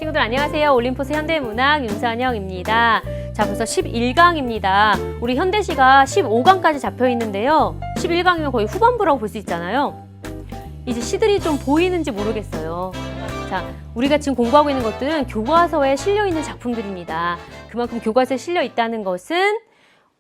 친구들 안녕하세요. 올림포스 현대문학 윤선영입니다. 자, 벌써 11강입니다. 우리 현대시가 15강까지 잡혀 있는데요. 11강이면 거의 후반부라고 볼 수 있잖아요. 이제 시들이 좀 보이는지 모르겠어요. 자, 우리가 지금 공부하고 있는 것들은 교과서에 실려 있는 작품들입니다. 그만큼 교과서에 실려 있다는 것은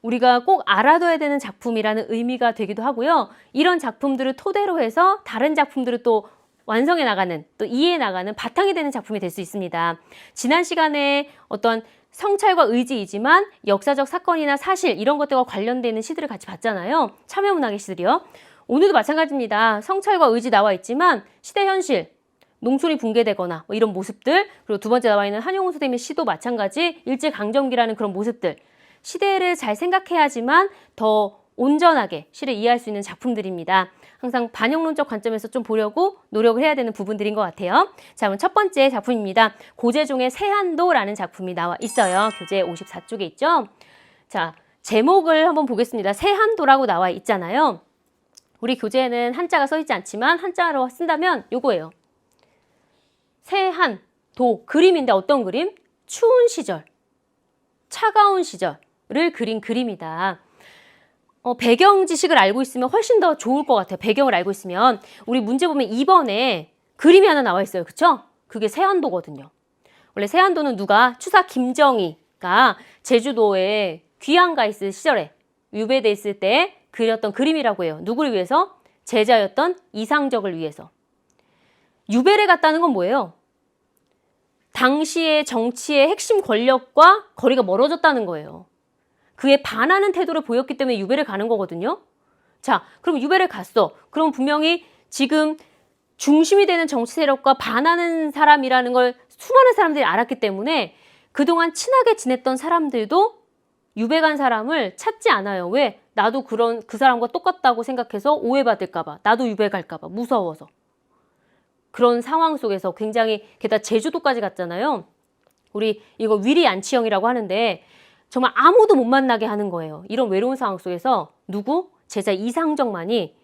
우리가 꼭 알아둬야 되는 작품이라는 의미가 되기도 하고요. 이런 작품들을 토대로 해서 다른 작품들을 또 완성해 나가는, 또 이해해 나가는 바탕이 되는 작품이 될 수 있습니다. 지난 시간에 어떤 성찰과 의지이지만 역사적 사건이나 사실 이런 것들과 관련되는 시들을 같이 봤잖아요. 참여문학의 시들이요. 오늘도 마찬가지입니다. 성찰과 의지 나와 있지만 시대 현실, 농촌이 붕괴되거나 뭐 이런 모습들, 그리고 두 번째 나와 있는 한용운 선생님의 시도 마찬가지 일제강점기라는 그런 모습들, 시대를 잘 생각해야지만 더 온전하게 시를 이해할 수 있는 작품들입니다. 항상 반영론적 관점에서 좀 보려고 노력을 해야 되는 부분들인 것 같아요. 자, 그럼 첫 번째 작품입니다. 고재종의 세한도라는 작품이 나와 있어요. 교재 54쪽에 있죠. 자, 제목을 한번 보겠습니다. 세한도라고 나와 있잖아요. 우리 교재에는 한자가 써 있지 않지만 한자로 쓴다면 요거예요. 세한도, 그림인데 어떤 그림? 추운 시절, 차가운 시절을 그린 그림이다. 배경 지식을 알고 있으면 훨씬 더 좋을 것 같아요. 배경을 알고 있으면. 우리 문제 보면 2번에 그림이 하나 나와 있어요. 그쵸? 그게 세한도거든요. 원래 세한도는 누가? 추사 김정희가 제주도에 귀향가 있을 시절에 유배돼 있을 때 그렸던 그림이라고 해요. 누구를 위해서? 제자였던 이상적을 위해서. 유배를 갔다는 건 뭐예요? 당시의 정치의 핵심 권력과 거리가 멀어졌다는 거예요. 그에 반하는 태도를 보였기 때문에 유배를 가는 거거든요. 자, 그럼 유배를 갔어. 그럼 분명히 지금 중심이 되는 정치 세력과 반하는 사람이라는 걸 수많은 사람들이 알았기 때문에 그동안 친하게 지냈던 사람들도 유배 간 사람을 찾지 않아요. 왜? 나도 그 사람과 똑같다고 생각해서 오해받을까 봐. 나도 유배 갈까 봐. 무서워서. 그런 상황 속에서 굉장히, 게다가 제주도까지 갔잖아요. 우리 이거 위리안치형이라고 하는데 정말 아무도 못 만나게 하는 거예요. 이런 외로운 상황 속에서 누구? 제자 이상적만이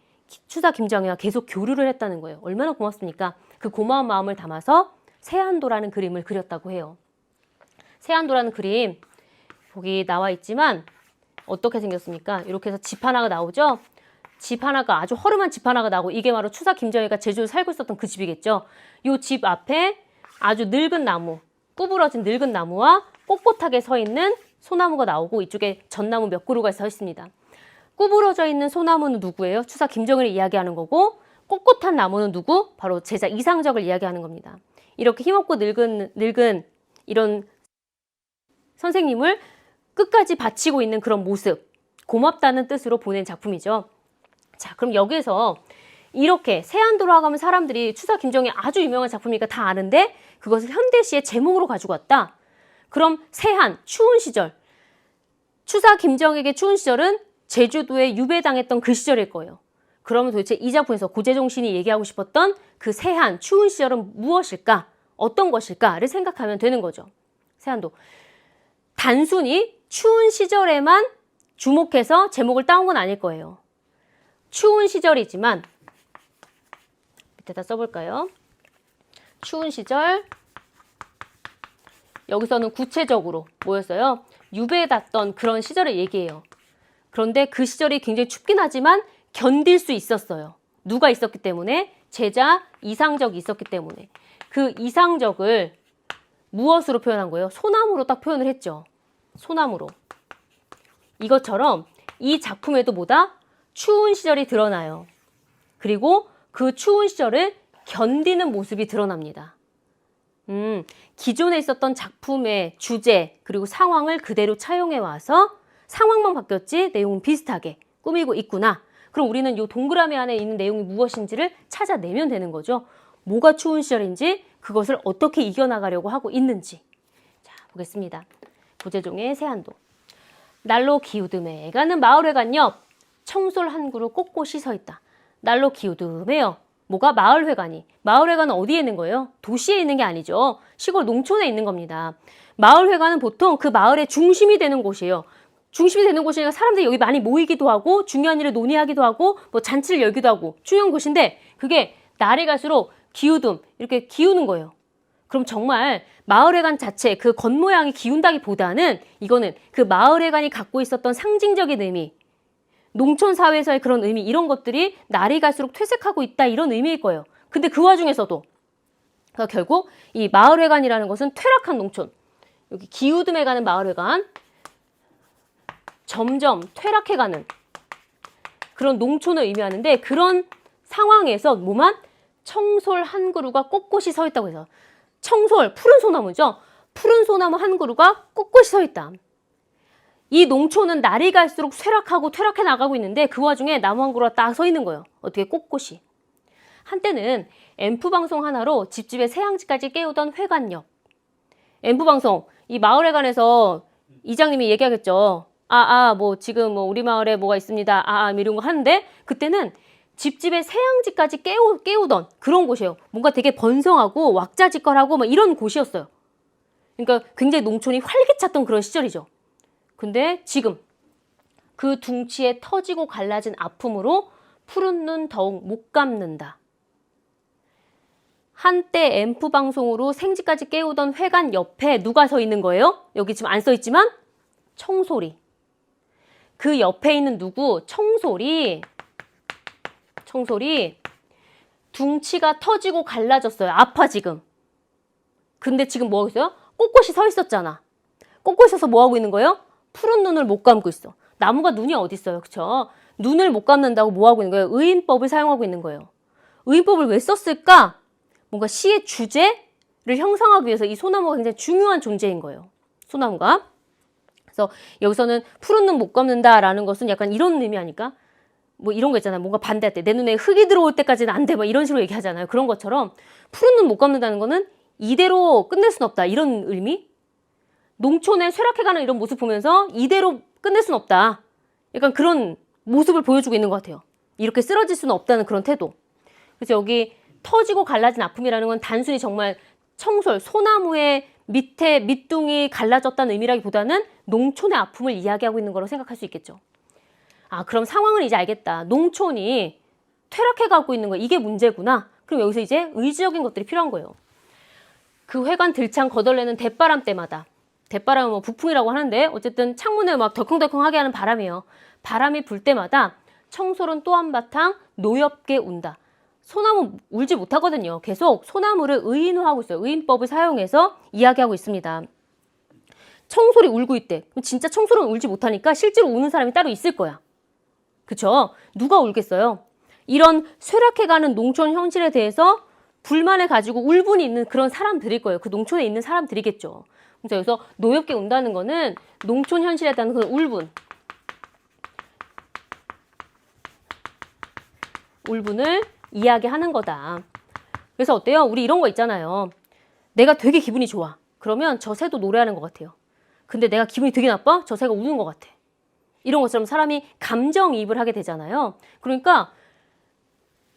추사 김정희와 계속 교류를 했다는 거예요. 얼마나 고맙습니까? 그 고마운 마음을 담아서 세한도라는 그림을 그렸다고 해요. 세한도라는 그림 거기 나와 있지만 어떻게 생겼습니까? 이렇게 해서 집 하나가 나오죠? 집 하나가, 아주 허름한 집 하나가 나오고, 이게 바로 추사 김정희가 제주도에 살고 있었던 그 집이겠죠. 이 집 앞에 아주 늙은 나무, 구부러진 늙은 나무와 꼿꼿하게 서 있는 소나무가 나오고, 이쪽에 전나무 몇 그루가 서 있습니다. 구부러져 있는 소나무는 누구예요? 추사 김정희를 이야기하는 거고, 꼿꼿한 나무는 누구? 바로 제자 이상적을 이야기하는 겁니다. 이렇게 힘없고 늙은 이런 선생님을 끝까지 바치고 있는 그런 모습, 고맙다는 뜻으로 보낸 작품이죠. 자, 그럼 여기에서 이렇게 세한도로 하면 사람들이 추사 김정희 아주 유명한 작품이니까 다 아는데 그것을 현대시의 제목으로 가지고 왔다. 그럼 세한, 추운 시절. 추사 김정희에게 추운 시절은 제주도에 유배당했던 그 시절일 거예요. 그러면 도대체 이 작품에서 고재종 시인이 얘기하고 싶었던 그 세한, 추운 시절은 무엇일까? 어떤 것일까를 생각하면 되는 거죠. 세한도. 단순히 추운 시절에만 주목해서 제목을 따온 건 아닐 거예요. 추운 시절이지만, 밑에다 써볼까요? 추운 시절. 여기서는 구체적으로 뭐였어요? 유배했던 그런 시절을 얘기해요. 그런데 그 시절이 굉장히 춥긴 하지만 견딜 수 있었어요. 누가 있었기 때문에? 제자 이상적이 있었기 때문에. 그 이상적을 무엇으로 표현한 거예요? 소나무로 딱 표현을 했죠. 소나무로. 이것처럼 이 작품에도 뭐다? 추운 시절이 드러나요. 그리고 그 추운 시절을 견디는 모습이 드러납니다. 기존에 있었던 작품의 주제 그리고 상황을 그대로 차용해 와서 상황만 바뀌었지 내용은 비슷하게 꾸미고 있구나. 그럼 우리는 이 동그라미 안에 있는 내용이 무엇인지를 찾아내면 되는 거죠. 뭐가 추운 시절인지, 그것을 어떻게 이겨나가려고 하고 있는지. 자, 보겠습니다. 고재종의 세한도. 날로 기우듬해 가는 마을회관 옆 청솔 한 그루 꼿꼿이 서 있다. 날로 기우듬해요. 뭐가? 마을회관이. 마을회관은 어디에 있는 거예요? 도시에 있는 게 아니죠. 시골 농촌에 있는 겁니다. 마을회관은 보통 그 마을의 중심이 되는 곳이에요. 중심이 되는 곳이니까 사람들이 여기 많이 모이기도 하고 중요한 일을 논의하기도 하고 뭐 잔치를 열기도 하고 중요한 곳인데, 그게 날이 갈수록 기우듬, 이렇게 기우는 거예요. 그럼 정말 마을회관 자체 그 겉모양이 기운다기보다는 이거는 그 마을회관이 갖고 있었던 상징적인 의미, 농촌 사회에서의 그런 의미, 이런 것들이 날이 갈수록 퇴색하고 있다, 이런 의미일 거예요. 근데 그 와중에서도 그러니까 결국 이 마을회관이라는 것은 퇴락한 농촌, 여기 기우듬해가는 마을회관, 점점 퇴락해가는 그런 농촌을 의미하는데, 그런 상황에서 뭐만 청솔 한 그루가 꼿꼿이 서 있다고 해서, 청솔, 푸른 소나무죠. 푸른 소나무 한 그루가 꼿꼿이 서 있다. 이 농촌은 날이 갈수록 쇠락하고 퇴락해 나가고 있는데 그 와중에 나무 한 그루가 딱 서 있는 거예요. 어떻게 꼿꼿이. 한때는 앰프방송 하나로 집집의 새양지까지 깨우던 회관역. 앰프방송, 이 마을회관에서 이장님이 얘기하겠죠. 뭐 지금 뭐 우리 마을에 뭐가 있습니다. 이런 거 하는데, 그때는 집집의 새양지까지 깨우던 그런 곳이에요. 뭔가 되게 번성하고 왁자지껄하고 막 이런 곳이었어요. 그러니까 굉장히 농촌이 활기찼던 그런 시절이죠. 근데 지금 그 둥치에 터지고 갈라진 아픔으로 푸른 눈 더욱 못 감는다. 한때 앰프 방송으로 생지까지 깨우던 회관 옆에 누가 서 있는 거예요? 여기 지금 안 써 있지만 청솔이. 그 옆에 있는 누구? 청솔이 둥치가 터지고 갈라졌어요. 아파 지금. 근데 지금 뭐 하고 있어요? 꼿꼿이 서 있었잖아. 꼿꼿이 서서 뭐 하고 있는 거예요? 푸른 눈을 못 감고 있어. 나무가 눈이 어디 있어요, 그쵸? 눈을 못 감는다고 뭐 하고 있는 거예요? 의인법을 사용하고 있는 거예요. 의인법을 왜 썼을까? 뭔가 시의 주제를 형성하기 위해서 이 소나무가 굉장히 중요한 존재인 거예요. 소나무가. 그래서 여기서는 푸른 눈 못 감는다라는 것은 약간 이런 의미 아닐까? 뭐 이런 거 있잖아요. 뭔가 반대할 때 내 눈에 흙이 들어올 때까지는 안 돼. 막 이런 식으로 얘기하잖아요. 그런 것처럼 푸른 눈 못 감는다는 거는 이대로 끝낼 순 없다. 이런 의미? 농촌에 쇠락해가는 이런 모습 보면서 이대로 끝낼 순 없다. 약간 그런 모습을 보여주고 있는 것 같아요. 이렇게 쓰러질 수는 없다는 그런 태도. 그래서 여기 터지고 갈라진 아픔이라는 건 단순히 정말 청솔, 소나무의 밑에 밑둥이 갈라졌다는 의미라기보다는 농촌의 아픔을 이야기하고 있는 거라고 생각할 수 있겠죠. 그럼 상황을 이제 알겠다. 농촌이 퇴락해가고 있는 거, 이게 문제구나. 그럼 여기서 이제 의지적인 것들이 필요한 거예요. 그 회관 들창 거덜내는 대바람 때마다, 대바람은 뭐 북풍이라고 하는데 어쨌든 창문을 막 덜컹덜컹하게 하는 바람이에요. 바람이 불 때마다 청솔은 또 한바탕 노엽게 운다. 소나무 울지 못하거든요. 계속 소나무를 의인화하고 있어요. 의인법을 사용해서 이야기하고 있습니다. 청솔이 울고 있대. 그럼 진짜 청솔은 울지 못하니까 실제로 우는 사람이 따로 있을 거야. 그쵸? 누가 울겠어요? 이런 쇠락해가는 농촌 현실에 대해서 불만을 가지고 울분이 있는 그런 사람들일 거예요. 그 농촌에 있는 사람들이겠죠. 그래서 여기서 노엽게 운다는 거는 농촌 현실에 대한 그 울분을 이야기하는 거다. 그래서 어때요? 우리 이런 거 있잖아요. 내가 되게 기분이 좋아. 그러면 저 새도 노래하는 것 같아요. 근데 내가 기분이 되게 나빠? 저 새가 우는 것 같아. 이런 것처럼 사람이 감정이입을 하게 되잖아요. 그러니까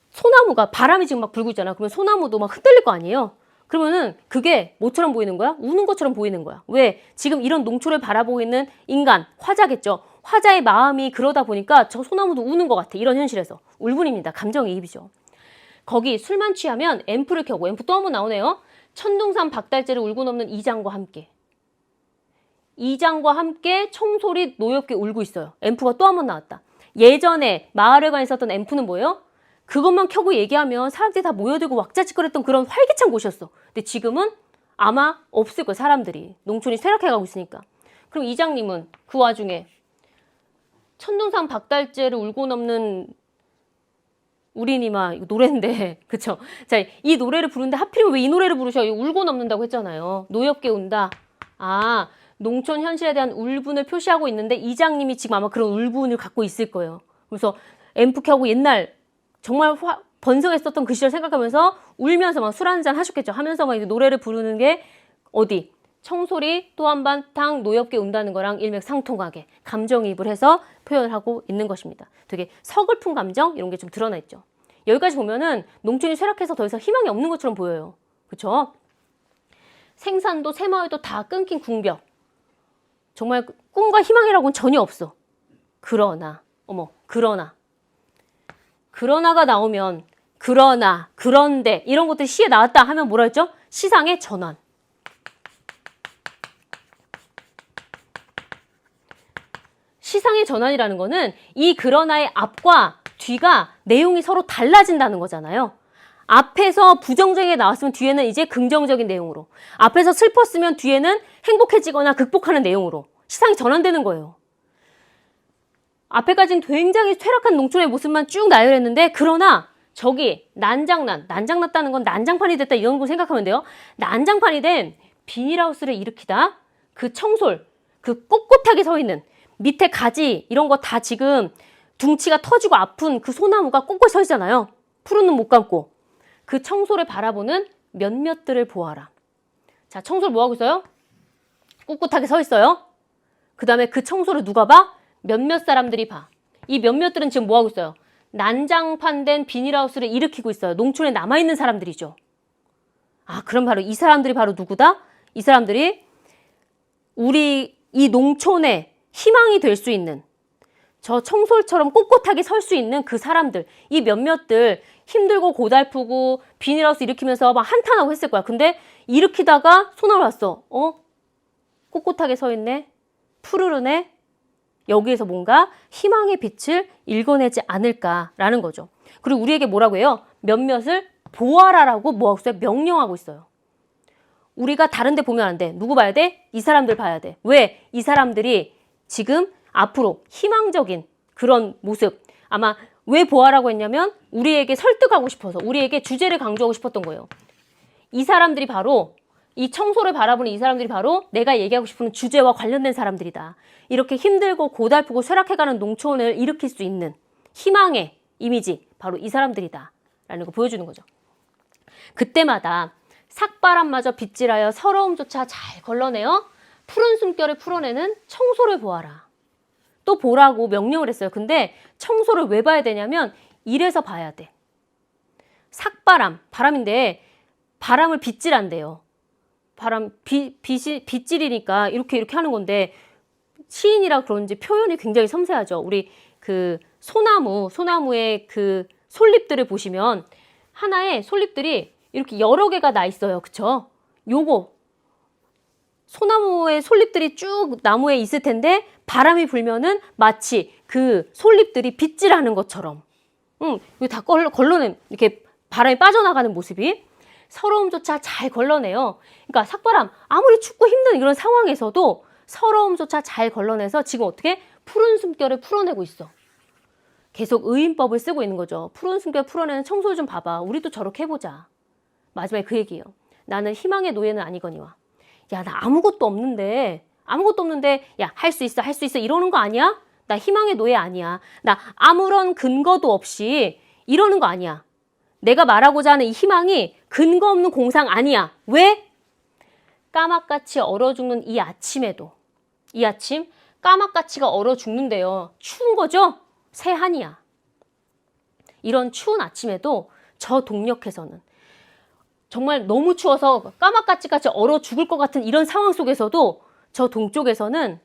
소나무가 바람이 지금 막 불고 있잖아. 그러면 소나무도 막 흔들릴 거 아니에요. 그러면은 그게 뭐처럼 보이는 거야? 우는 것처럼 보이는 거야. 왜? 지금 이런 농촌을 바라보고 있는 인간, 화자겠죠. 화자의 마음이 그러다 보니까 저 소나무도 우는 것 같아. 이런 현실에서. 울분입니다. 감정이입이죠. 거기 술만 취하면 앰프를 켜고, 앰프 또 한 번 나오네요. 천둥산 박달재를 울고 넘는 이장과 함께. 이장과 함께 청솔이 노엽게 울고 있어요. 앰프가 또 한 번 나왔다. 예전에 마을회관에 있었던 앰프는 뭐예요? 그것만 켜고 얘기하면 사람들이 다 모여들고 왁자지껄했던 그런 활기찬 곳이었어. 근데 지금은 아마 없을 거예요. 사람들이. 농촌이 쇠락해가고 있으니까. 그럼 이장님은 그 와중에 천둥산 박달재를 울고 넘는 우리니마, 이거 노래인데, 그쵸? 자, 이 노래를 부르는데 하필이면 왜 이 노래를 부르셔? 이거 울고 넘는다고 했잖아요. 노엽게 운다. 농촌 현실에 대한 울분을 표시하고 있는데 이장님이 지금 아마 그런 울분을 갖고 있을 거예요. 그래서 앰프 켜고 옛날 정말 번성했었던 그 시절 생각하면서 울면서 막 술 한잔 하셨겠죠. 하면서 막 노래를 부르는 게 어디? 청솔이 또 한바탕 노엽게 운다는 거랑 일맥상통하게 감정이입을 해서 표현을 하고 있는 것입니다. 되게 서글픈 감정 이런 게 좀 드러나 있죠. 여기까지 보면은 농촌이 쇠락해서 더 이상 희망이 없는 것처럼 보여요. 그렇죠? 생산도 새마을도 다 끊긴 궁벽. 정말 꿈과 희망이라고는 전혀 없어. 그러나가 나오면 그러나, 그런데 이런 것들이 시에 나왔다 하면 뭐라 했죠? 시상의 전환. 시상의 전환이라는 거는 이 그러나의 앞과 뒤가 내용이 서로 달라진다는 거잖아요. 앞에서 부정적인 게 나왔으면 뒤에는 이제 긍정적인 내용으로, 앞에서 슬펐으면 뒤에는 행복해지거나 극복하는 내용으로 시상이 전환되는 거예요. 앞에까지는 굉장히 쇠락한 농촌의 모습만 쭉 나열했는데, 그러나 저기 난장났다는 건 난장판이 됐다 이런 거 생각하면 돼요. 난장판이 된 비닐하우스를 일으키다, 그 청솔, 그 꼿꼿하게 서 있는 밑에 가지 이런 거 다 지금 둥치가 터지고 아픈 그 소나무가 꼿꼿이 서 있잖아요. 푸른 눈 못 감고. 그 청솔을 바라보는 몇몇들을 보아라. 자, 청솔 뭐 하고 있어요? 꿋꿋하게 서 있어요. 그 다음에 그 청솔을 누가 봐? 몇몇 사람들이 봐. 이 몇몇들은 지금 뭐 하고 있어요? 난장판된 비닐하우스를 일으키고 있어요. 농촌에 남아있는 사람들이죠. 아, 그럼 바로 이 사람들이 바로 누구다? 이 사람들이 우리 이 농촌의 희망이 될 수 있는, 저 청솔처럼 꼿꼿하게 설 수 있는 그 사람들, 이 몇몇들 힘들고 고달프고 비닐하우스 일으키면서 막 한탄하고 했을 거야. 근데 일으키다가 손을 봤어. 꼿꼿하게 서 있네. 푸르르네. 여기에서 뭔가 희망의 빛을 읽어내지 않을까라는 거죠. 그리고 우리에게 뭐라고 해요? 몇몇을 보아라라고 뭐하고 있어요? 명령하고 있어요. 우리가 다른 데 보면 안 돼. 누구 봐야 돼? 이 사람들 봐야 돼. 왜? 이 사람들이 지금 앞으로 희망적인 그런 모습, 아마 왜 보아라고 했냐면 우리에게 설득하고 싶어서, 우리에게 주제를 강조하고 싶었던 거예요. 이 사람들이 바로, 이 청소를 바라보는 이 사람들이 바로 내가 얘기하고 싶은 주제와 관련된 사람들이다. 이렇게 힘들고 고달프고 쇠락해가는 농촌을 일으킬 수 있는 희망의 이미지, 바로 이 사람들이다 라는 거 보여주는 거죠. 그때마다 삭바람마저 빗질하여 서러움조차 잘 걸러내어 푸른 숨결을 풀어내는 청소를 보아라. 또 보라고 명령을 했어요. 근데 청소를 왜 봐야 되냐면 이래서 봐야 돼. 삭바람, 바람인데 바람을 빗질한대요. 빗질이니까 이렇게 하는 건데, 시인이라 그런지 표현이 굉장히 섬세하죠. 우리 그 소나무의 그 솔잎들을 보시면 하나의 솔잎들이 이렇게 여러 개가 나 있어요. 그쵸? 요거 소나무의 솔잎들이 쭉 나무에 있을 텐데 바람이 불면은 마치 그 솔잎들이 빗질하는 것처럼, 이거 다 걸러낸, 이렇게 바람이 빠져나가는 모습이 서러움조차 잘 걸러내요. 그러니까 삭바람, 아무리 춥고 힘든 이런 상황에서도 서러움조차 잘 걸러내서 지금 어떻게 푸른 숨결을 풀어내고 있어. 계속 의인법을 쓰고 있는 거죠. 푸른 숨결 풀어내는 청소를 좀 봐봐. 우리도 저렇게 해보자. 마지막에 그 얘기예요. 나는 희망의 노예는 아니거니와. 야, 나 아무것도 없는데 야, 할 수 있어 이러는 거 아니야? 나 희망의 노예 아니야. 나 아무런 근거도 없이 이러는 거 아니야. 내가 말하고자 하는 이 희망이 근거 없는 공상 아니야. 왜? 까맣같이 얼어 죽는 이 아침에도, 이 아침 까맣같이가 얼어 죽는데요. 추운 거죠? 새한이야. 이런 추운 아침에도 저 동력에서는, 정말 너무 추워서 까맣같이 얼어 죽을 것 같은 이런 상황 속에서도 저 동쪽에서는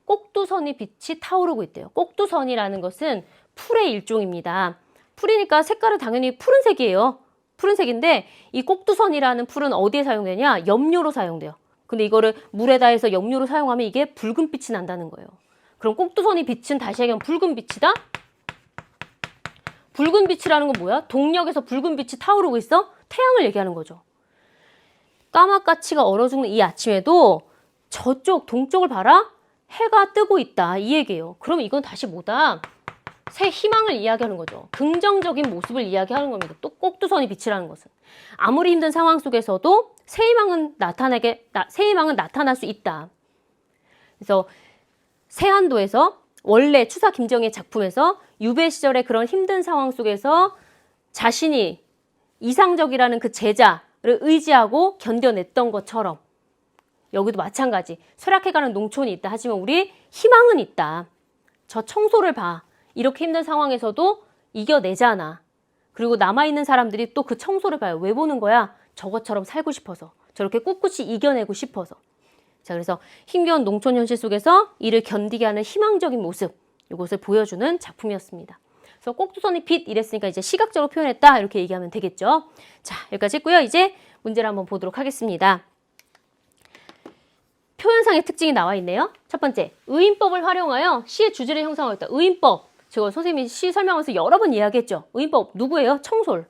꼭두선이 빛이 타오르고 있대요. 꼭두선이라는 것은 풀의 일종입니다. 풀이니까 색깔은 당연히 푸른색이에요. 푸른색인데 이 꼭두선이라는 풀은 어디에 사용되냐? 염료로 사용돼요. 근데 이거를 물에다 해서 염료로 사용하면 이게 붉은 빛이 난다는 거예요. 그럼 꼭두선이 빛은 다시 얘기하면 붉은 빛이다? 붉은 빛이라는 건 뭐야? 동력에서 붉은 빛이 타오르고 있어? 태양을 얘기하는 거죠. 까맣같이가 얼어 죽는 이 아침에도 저쪽 동쪽을 봐라? 해가 뜨고 있다. 이 얘기예요. 그럼 이건 다시 뭐다? 새 희망을 이야기하는 거죠. 긍정적인 모습을 이야기하는 겁니다. 또 꼭두선이 빛이라는 것은. 아무리 힘든 상황 속에서도 새 희망은 나타날 수 있다. 그래서 세한도에서 원래 추사 김정희의 작품에서 유배 시절의 그런 힘든 상황 속에서 자신이 이상적이라는 그 제자를 의지하고 견뎌냈던 것처럼 여기도 마찬가지. 쇠락해가는 농촌이 있다. 하지만 우리 희망은 있다. 저 청소를 봐. 이렇게 힘든 상황에서도 이겨내잖아. 그리고 남아있는 사람들이 또 그 청소를 봐요. 왜 보는 거야? 저것처럼 살고 싶어서. 저렇게 꿋꿋이 이겨내고 싶어서. 자, 그래서 힘겨운 농촌 현실 속에서 이를 견디게 하는 희망적인 모습, 이것을 보여주는 작품이었습니다. 그래서 꼭두선이 빛 이랬으니까 이제 시각적으로 표현했다 이렇게 얘기하면 되겠죠. 자, 여기까지 했고요. 이제 문제를 한번 보도록 하겠습니다. 표현상의 특징이 나와 있네요. 첫 번째, 의인법을 활용하여 시의 주제를 형성하였다. 의인법, 제가 선생님이 시 설명하면서 여러 번 이야기했죠. 의인법 누구예요? 청솔.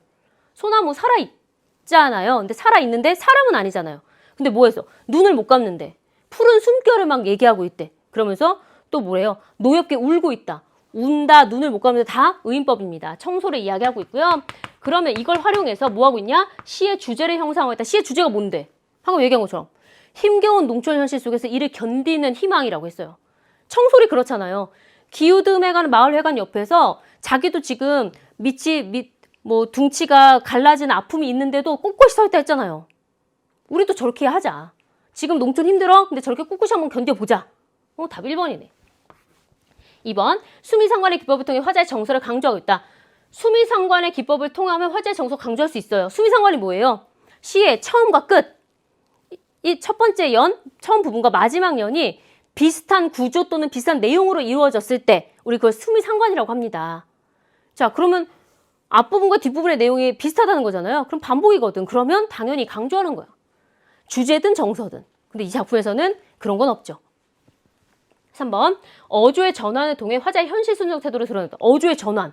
소나무 살아있잖아요. 근데 살아있는데 사람은 아니잖아요. 근데 뭐 했어? 눈을 못 감는데 푸른 숨결을 막 얘기하고 있대. 그러면서 또 뭐래요? 노엽게 울고 있다. 운다, 눈을 못 감는데 다 의인법입니다. 청솔을 이야기하고 있고요. 그러면 이걸 활용해서 뭐 하고 있냐? 시의 주제를 형성하였다. 시의 주제가 뭔데? 방금 얘기한 것처럼 힘겨운 농촌 현실 속에서 이를 견디는 희망이라고 했어요. 청솔이 그렇잖아요. 기우듬해가는 마을회관 옆에서 자기도 지금 둥치가 갈라지는 아픔이 있는데도 꿋꿋이 서 있다 했잖아요. 우리도 저렇게 하자. 지금 농촌 힘들어? 근데 저렇게 꿋꿋이 한번 견뎌보자. 답 1번이네. 2번, 수미상관의 기법을 통해 화자의 정서를 강조하고 있다. 수미상관의 기법을 통하면 화자의 정서 강조할 수 있어요. 수미상관이 뭐예요? 시의 처음과 끝. 이 첫 번째 연, 처음 부분과 마지막 연이 비슷한 구조 또는 비슷한 내용으로 이루어졌을 때 우리 그걸 수미상관이라고 합니다. 자, 그러면 앞부분과 뒷부분의 내용이 비슷하다는 거잖아요. 그럼 반복이거든. 그러면 당연히 강조하는 거야. 주제든 정서든. 근데 이 작품에서는 그런 건 없죠. 3번, 어조의 전환을 통해 화자의 현실 순정 태도를 드러냈다. 어조의 전환.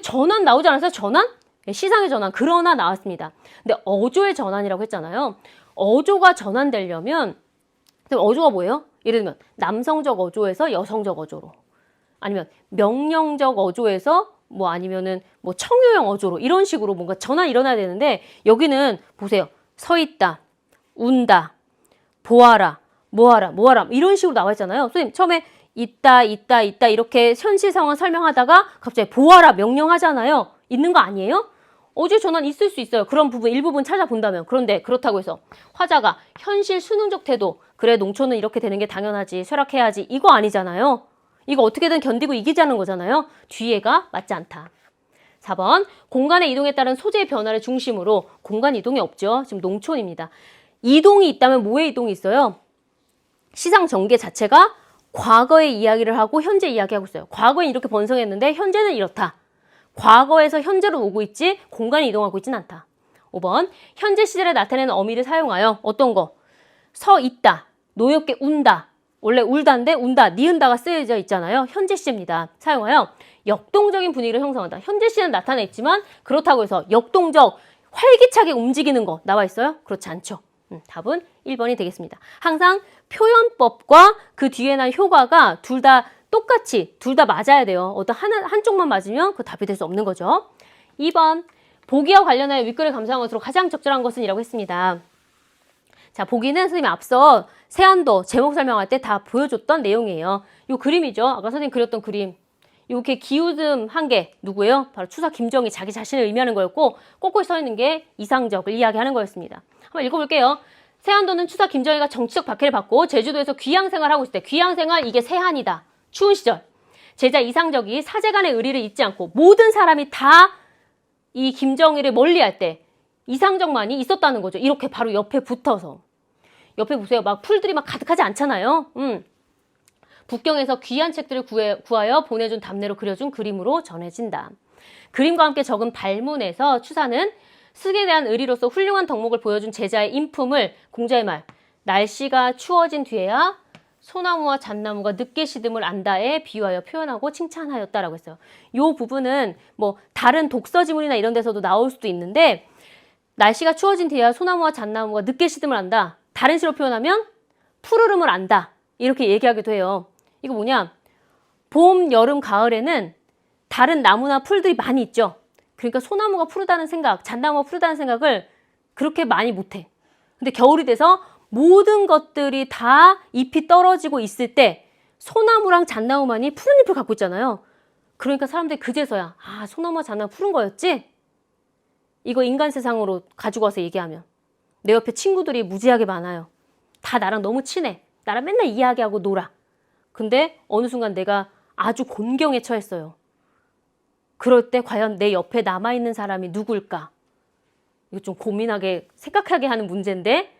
전환 나오지 않았어요? 전환? 시상의 전환. 그러나 나왔습니다. 근데 어조의 전환이라고 했잖아요. 어조가 전환되려면, 어조가 뭐예요? 예를 들면 남성적 어조에서 여성적 어조로, 아니면 명령적 어조에서 아니면은 청유형 어조로, 이런 식으로 뭔가 전환이 일어나야 되는데, 여기는 보세요. 서 있다, 운다, 보아라, 뭐하라 이런 식으로 나와 있잖아요. 선생님 처음에 있다 이렇게 현실 상황 설명하다가 갑자기 보아라 명령하잖아요. 있는 거 아니에요? 어조의 전환 있을 수 있어요. 그런 부분 일부분 찾아본다면. 그런데 그렇다고 해서 화자가 현실 수능적 태도, 그래 농촌은 이렇게 되는 게 당연하지, 쇠락해야지, 이거 아니잖아요. 이거 어떻게든 견디고 이기자는 거잖아요. 뒤에가 맞지 않다. 4번, 공간의 이동에 따른 소재의 변화를 중심으로, 공간 이동이 없죠. 지금 농촌입니다. 이동이 있다면 뭐의 이동이 있어요? 시상 전개 자체가 과거의 이야기를 하고 현재 이야기하고 있어요. 과거엔 이렇게 번성했는데 현재는 이렇다. 과거에서 현재로 오고 있지 공간이 이동하고 있진 않다. 5번, 현재 시제를 나타내는 어미를 사용하여 어떤 거? 서 있다, 노엽게 운다. 원래 울다인데 운다, 니은다가 쓰여져 있잖아요. 현재 시제입니다. 사용하여 역동적인 분위기를 형성한다. 현재 시제는 나타나 있지만 그렇다고 해서 역동적, 활기차게 움직이는 거 나와 있어요? 그렇지 않죠. 답은 1번이 되겠습니다. 항상 표현법과 그 뒤에 난 효과가 둘 다 똑같이, 둘 다 맞아야 돼요. 어떤 한쪽만 맞으면 그 답이 될 수 없는 거죠. 2번, 보기와 관련하여 윗글을 감상한 것으로 가장 적절한 것은 이라고 했습니다. 자, 보기는 선생님이 앞서 세안도 제목 설명할 때 다 보여줬던 내용이에요. 요 그림이죠. 아까 선생님 그렸던 그림. 이렇게 기우듬 한 게 누구예요? 바로 추사 김정희 자기 자신을 의미하는 거였고, 꼿꼿이 서 있는 게 이상적을 이야기하는 거였습니다. 한번 읽어볼게요. 세안도는 추사 김정희가 정치적 박해를 받고 제주도에서 귀양생활하고 있을 때, 귀양생활 이게 세한이다. 추운 시절. 제자 이상적이 사제간의 의리를 잊지 않고 모든 사람이 다 이 김정희를 멀리할 때 이상적만이 있었다는 거죠. 이렇게 바로 옆에 붙어서. 옆에 보세요. 막 풀들이 막 가득하지 않잖아요. 북경에서 귀한 책들을 구하여 보내준 답례로 그려준 그림으로 전해진다. 그림과 함께 적은 발문에서 추사는 쓱에 대한 의리로서 훌륭한 덕목을 보여준 제자의 인품을 공자의 말, 날씨가 추워진 뒤에야 소나무와 잣나무가 늦게 시듬을 안다에 비유하여 표현하고 칭찬하였다라고 했어요. 이 부분은 다른 독서 지문이나 이런 데서도 나올 수도 있는데, 날씨가 추워진 뒤에야 소나무와 잣나무가 늦게 시듬을 안다. 다른 시로 표현하면 푸르름을 안다. 이렇게 얘기하기도 해요. 이거 뭐냐? 봄, 여름, 가을에는 다른 나무나 풀들이 많이 있죠. 그러니까 소나무가 푸르다는 생각, 잣나무가 푸르다는 생각을 그렇게 많이 못해. 근데 겨울이 돼서 모든 것들이 다 잎이 떨어지고 있을 때 소나무랑 잣나무만이 푸른 잎을 갖고 있잖아요. 그러니까 사람들이 그제서야 소나무와 잣나무 푸른 거였지? 이거 인간 세상으로 가지고 와서 얘기하면 내 옆에 친구들이 무지하게 많아요. 다 나랑 너무 친해. 나랑 맨날 이야기하고 놀아. 근데 어느 순간 내가 아주 곤경에 처했어요. 그럴 때 과연 내 옆에 남아있는 사람이 누굴까? 이거 좀 고민하게, 생각하게 하는 문제인데,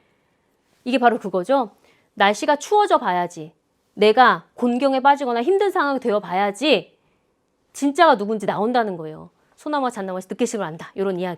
이게 바로 그거죠. 날씨가 추워져 봐야지, 내가 곤경에 빠지거나 힘든 상황이 되어 봐야지 진짜가 누군지 나온다는 거예요. 소나무와 잣나무에서 늦게 식을 안다. 이런 이야기.